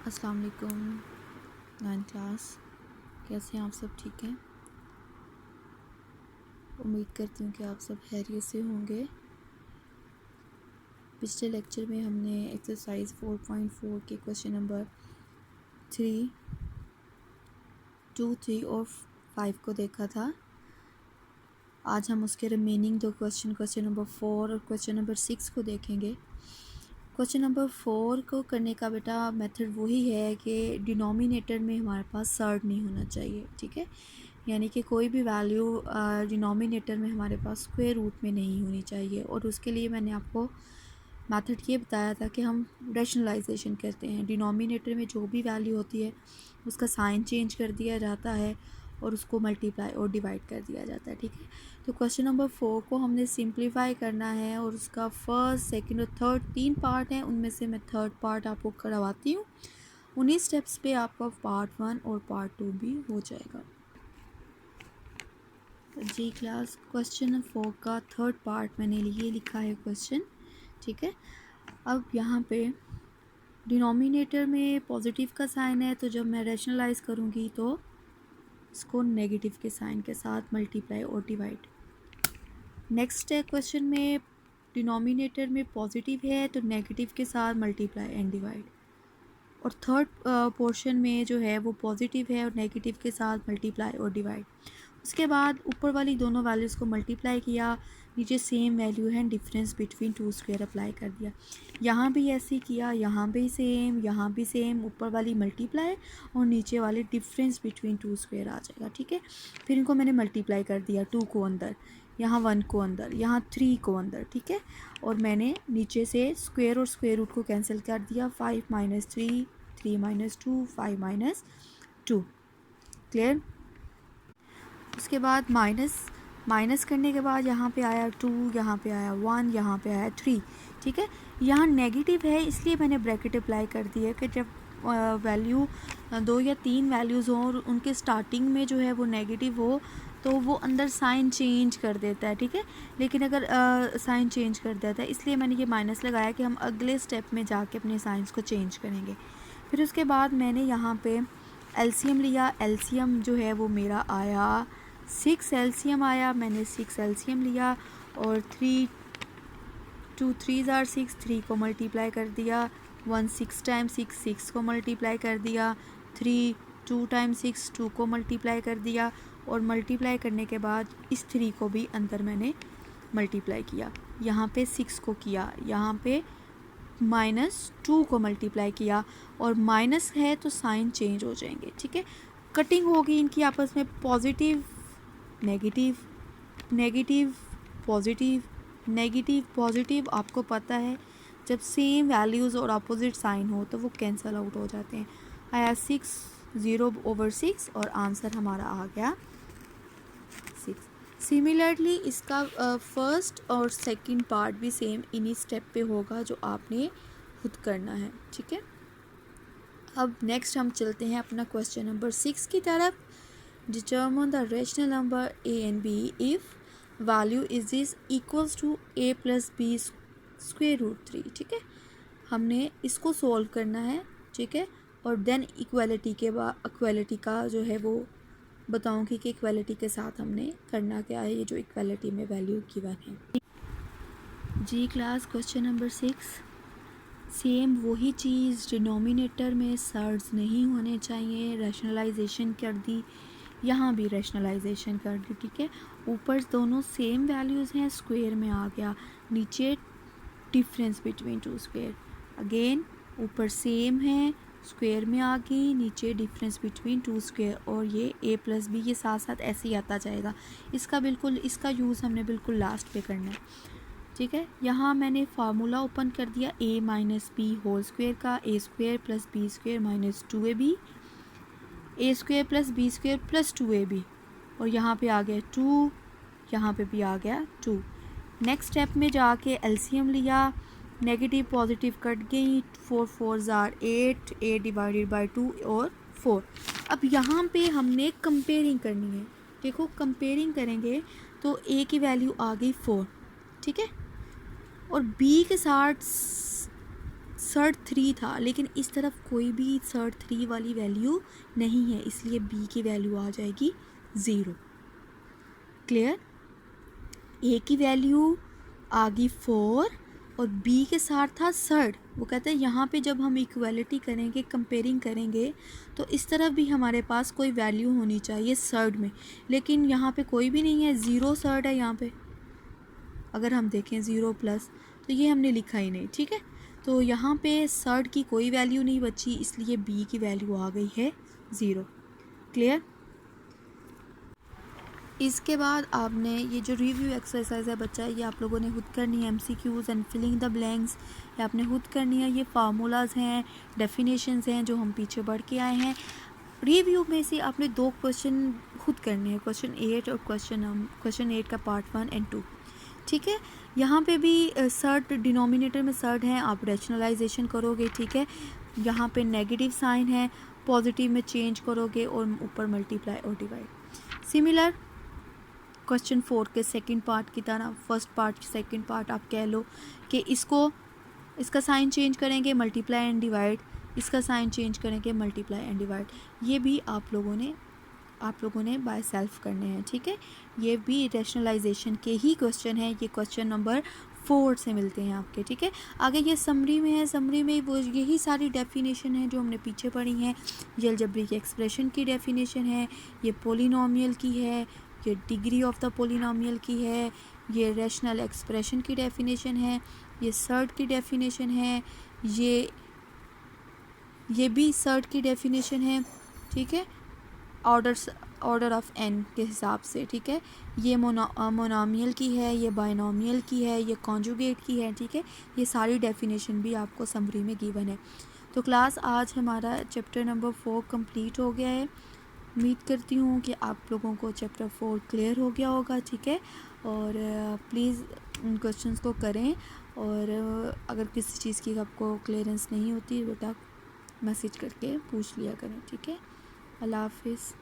अस्सलाम वालेकुम 9th class. कैसे हैं आप सब? ठीक हैं? उम्मीद करती हूँ कि आप सब खैरियत से होंगे। पिछले लेक्चर में हमने एक्सरसाइज 4.4 के क्वेश्चन नंबर 3, 2, 3 और 5 को देखा था। आज हम उसके रिमेनिंग दो क्वेश्चन नंबर 4 और क्वेश्चन नंबर 6 को देखेंगे। क्वेश्चन नंबर 4 को करने का बेटा मेथड वही है कि डिनोमिनेटर में हमारे पास सर्ड नहीं होना चाहिए, ठीक है। यानी कि कोई भी वैल्यू डिनोमिनेटर में हमारे पास स्क्वायर रूट में नहीं होनी चाहिए। और उसके लिए मैंने आपको मेथड ये बताया था कि हम रैशनलाइजेशन करते हैं। डिनोमिनेटर में जो भी वैल्यू होती है उसका साइन चेंज कर दिया जाता है और उसको मल्टीप्लाई और डिवाइड कर दिया जाता है, ठीक है। तो क्वेश्चन नंबर 4 को हमने सिंप्लीफाई करना है और उसका फर्स्ट, सेकंड और थर्ड 3 पार्ट हैं। उनमें से मैं थर्ड पार्ट आपको करवाती हूँ। 19 स्टेप्स पे आपका पार्ट 1 और पार्ट 2 भी हो जाएगा। जी क्लास, क्वेश्चन नंबर 4 का थर्ड पार्ट मैंने ये लिखा है क्वेश्चन, ठीक है। अब यहाँ पे डिनोमिनेटर में पॉजिटिव का साइन है, तो जब मैं रैशनलाइज करूँगी तो इसको नेगेटिव के साइन के साथ मल्टीप्लाई और डिवाइड। नेक्स्ट है क्वेश्चन में डिनोमिनेटर में पॉजिटिव है तो नेगेटिव के साथ मल्टीप्लाई एंड डिवाइड। और थर्ड पोर्शन में जो है वो पॉजिटिव है और नेगेटिव के साथ मल्टीप्लाई और डिवाइड। उसके बाद ऊपर वाली दोनों वैल्यूज़ को मल्टीप्लाई किया, नीचे सेम वैल्यू है, difference between two square apply कर दिया। यहाँ भी ऐसे किया, यहाँ भी सेम, यहाँ भी सेम, ऊपर वाली मल्टीप्लाई और नीचे वाली डिफरेंस बिटवीन टू स्क्वायर आ जाएगा, ठीक है। फिर इनको मैंने मल्टीप्लाई कर दिया, 2 को अंदर, यहाँ 1 को अंदर, यहाँ 3 को अंदर, ठीक है। और मैंने नीचे से स्क्वायर और स्क्वायर रूट को कैंसिल कर दिया। 5 - 3, 3 - 2, 5 - 2, क्लियर। उसके बाद माइनस करने के बाद यहाँ पे आया 2, यहाँ पे आया 1, यहाँ पे आया 3, ठीक है। यहाँ नेगेटिव है इसलिए मैंने ब्रैकेट अप्लाई कर दी है कि जब वैल्यू 2 या 3 वैल्यूज़ हों और उनके स्टार्टिंग में जो है वो नेगेटिव हो तो वो अंदर साइन चेंज कर देता है, ठीक है। लेकिन अगर साइन चेंज कर देता है इसलिए मैंने ये माइनस लगाया कि हम अगले स्टेप में जाके अपने साइंस को चेंज करेंगे। फिर उसके बाद मैंने यहाँ पे एलसीएम लिया। एलसीएम जो है वो मेरा आया 6 एलसीएम आया। मैंने 6 एलसीएम लिया और 3 2 3 ज़ार 6, 3 को मल्टीप्लाई कर दिया। 1 6 टाइम्स 6, 6 को मल्टीप्लाई कर दिया। 3 2 टाइम्स 6, 2 को मल्टीप्लाई कर दिया। और मल्टीप्लाई करने के बाद इस 3 को भी अंदर मैंने मल्टीप्लाई किया। यहाँ पे 6 को किया, यहाँ पे -2 को मल्टीप्लाई किया। और माइनस है तो साइन चेंज हो जाएंगे, ठीक है। कटिंग होगी इनकी आपस में, positive negative, negative positive, negative positive. आपको पता है जब सेम वैल्यूज़ और अपोजिट साइन हो तो वो कैंसिल आउट हो जाते हैं। आया 6, 0/6 और आंसर हमारा आ गया 6। सिमिलरली इसका फर्स्ट और सेकंड पार्ट भी सेम इन्हीं स्टेप पे होगा जो आपने खुद करना है, ठीक है। अब नेक्स्ट हम चलते हैं अपना क्वेश्चन नंबर 6 की तरफ। Determine the rational number a and b if value is this equals to a + b square root 3, ठीक है। हमने इसको सॉल्व करना है, ठीक है। और देन इक्वालिटी के बाद इक्वालिटी का जो है वो बताऊंगी कि इक्वालिटी के साथ हमने करना क्या है, ये जो इक्वालिटी में वैल्यू गिवन है। जी क्लास, क्वेश्चन नंबर 6 सेम वही चीज़, डिनोमिनेटर में सर्ड्स नहीं होने चाहिए। रैशनलाइजेशन कर दी, यहाँ भी रैशनलाइजेशन कर दी, ठीक है। ऊपर दोनों सेम वैल्यूज़ हैं, स्क्वायर में आ गया। नीचे difference between two square, again ऊपर सेम है, स्क्वायर में आ गई, नीचे डिफरेंस बिटवीन टू स्क्वायर। और ये a + b ये साथ साथ ऐसे ही आता जाएगा। इसका यूज़ हमने बिल्कुल लास्ट पे करना है, ठीक है। यहाँ मैंने फार्मूला ओपन कर दिया a - b होल स्क्वायर का, a² + b² - 2ab, a² + b² + 2ab। और यहाँ पे आ गया 2, यहाँ पे भी आ गया 2। नेक्स्ट स्टेप में जाके एलसीएम लिया, नेगेटिव पॉजिटिव कट गई, 4 4 ज़ार 8, 8 डिवाइडेड बाई 2 और 4। अब यहाँ पे हमने कंपेयरिंग करनी है। देखो कंपेयरिंग करेंगे तो a की वैल्यू आ गई 4, ठीक है। और b के साथ सर्ट 3 था, लेकिन इस तरफ कोई भी सर्ट 3 वाली वैल्यू नहीं है, इसलिए बी की वैल्यू आ जाएगी 0। क्लियर? ए की वैल्यू आ गई 4 और बी के साथ था सर्ड। वो कहते हैं यहाँ पे जब हम इक्वलिटी करेंगे, कंपेयरिंग करेंगे, तो इस तरफ भी हमारे पास कोई वैल्यू होनी चाहिए सर्ड में, लेकिन यहाँ पे कोई भी नहीं है, 0 सर्ड है यहाँ पे। अगर हम देखें 0 प्लस, तो ये हमने लिखा ही नहीं, ठीक है। तो यहाँ पे सर्ड की कोई वैल्यू नहीं बची, इसलिए बी की वैल्यू आ गई है 0। क्लियर? इसके बाद आपने ये जो रिव्यू एक्सरसाइज है बच्चा, ये आप लोगों ने खुद करनी है। MCQs and filling the blanks, ये आपने खुद करनी है। ये फार्मूलाज हैं, डेफिनेशंस हैं जो हम पीछे बढ़ के आए हैं। रिव्यू में से आपने 2 क्वेश्चन खुद करने हैं, क्वेश्चन 8 और क्वेश्चन 8 का पार्ट 1 एंड 2, ठीक है। यहाँ पे भी सर्ट डिनोमिनेटर में सर्ट हैं, आप रैशनलाइजेशन करोगे, ठीक है। यहाँ पे नेगेटिव साइन है, पॉजिटिव में चेंज करोगे और ऊपर मल्टीप्लाई और डिवाइड। सिमिलर क्वेश्चन 4 के सेकंड पार्ट की तरह, फर्स्ट पार्ट सेकंड पार्ट आप कह लो कि इसका साइन चेंज करेंगे मल्टीप्लाई एंड डिवाइड, इसका साइन चेंज करेंगे मल्टीप्लाई एंड डिवाइड। ये भी आप लोगों ने बाय सेल्फ करने हैं, ठीक है। ये भी रैशनलाइजेशन के ही क्वेश्चन है, ये क्वेश्चन नंबर 4 से मिलते हैं आपके, ठीक है। आगे ये समरी में है, समरी में वो यही सारी डेफिनेशन है जो हमने पीछे पढ़ी हैं। ये अलजेब्रिक एक्सप्रेशन की डेफिनेशन है, ये पोलिनोमियल की है, ये डिग्री ऑफ द पोलिनोमियल की है, ये रैशनल एक्सप्रेशन की डेफिनेशन है, ये सर्ट की डेफिनेशन है, ये भी सर्ट की डेफिनेशन है, ठीक है, ऑर्डर ऑफ n के हिसाब से, ठीक है। ये मोनोमियल की है, ये बाइनोमियल की है, ये कॉन्जुगेट की है, ठीक है। ये सारी डेफिनेशन भी आपको समरी में गिवन है। तो क्लास आज हमारा चैप्टर नंबर 4 कंप्लीट हो गया है। उम्मीद करती हूँ कि आप लोगों को चैप्टर 4 क्लियर हो गया होगा, ठीक है। और प्लीज़ उन क्वेश्चंस को करें, और अगर किसी चीज़ की आपको क्लियरेंस नहीं होती बेटा मैसेज करके पूछ लिया करें, ठीक है। अल्लाह हाफिज़।